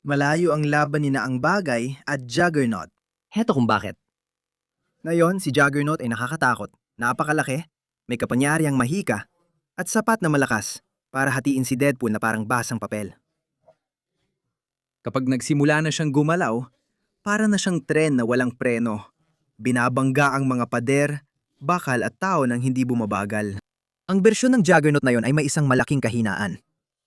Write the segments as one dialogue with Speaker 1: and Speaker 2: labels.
Speaker 1: Malayo ang laban ni Naang Bagay at Juggernaut.
Speaker 2: Heto kung bakit.
Speaker 1: Ngayon, si Juggernaut ay nakakatakot, napakalaki, may kapangyarihang mahika, at sapat na malakas para hatiin si Deadpool na parang basang papel. Kapag nagsimula na siyang gumalaw, para na siyang tren na walang preno. Binabangga ang mga pader, bakal at tao nang hindi bumabagal. Ang bersyon ng Juggernaut na yon ay may isang malaking kahinaan.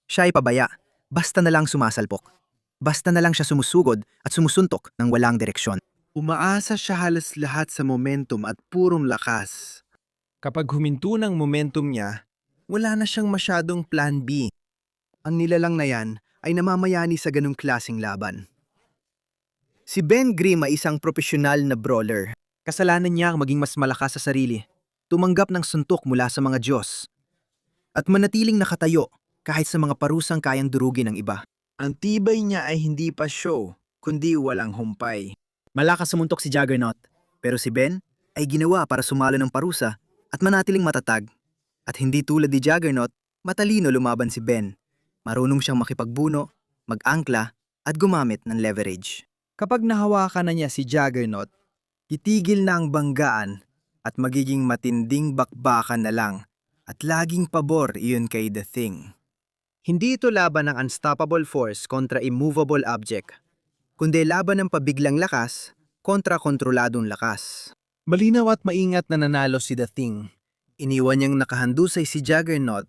Speaker 1: Siya ay pabaya, basta na lang sumasalpok. Basta na lang siya sumusugod at sumusuntok ng walang direksyon. Umaasa siya halos lahat sa momentum at purong lakas. Kapag huminto ng momentum niya, wala na siyang masyadong plan B. Ang nilalang na yan ay namamayani sa ganung klaseng laban. Si Ben Grimm ay isang profesional na brawler. Kasalanan niya ang maging mas malakas sa sarili, tumanggap ng suntok mula sa mga Diyos, at manatiling nakatayo kahit sa mga parusang kayang durugin ng iba. Ang tibay niya ay hindi pa show, kundi walang humpay. Malakas sumuntok si Juggernaut, pero si Ben ay ginawa para sumalo ng parusa at manatiling matatag. At hindi tulad ni Juggernaut, matalino lumaban si Ben. Marunong siyang makipagbuno, mag-angkla, at gumamit ng leverage. Kapag nahawakan na niya si Juggernaut, titigil na ang banggaan at magiging matinding bakbakan na lang at laging pabor iyon kay The Thing. Hindi ito laban ng unstoppable force kontra immovable object, kundi laban ng pabiglang lakas kontra kontroladong lakas. Malinaw at maingat na nanalo si The Thing. Iniwan niyang nakahandusay si Juggernaut.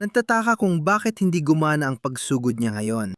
Speaker 1: Nagtataka kung bakit hindi gumana ang pagsugod niya ngayon.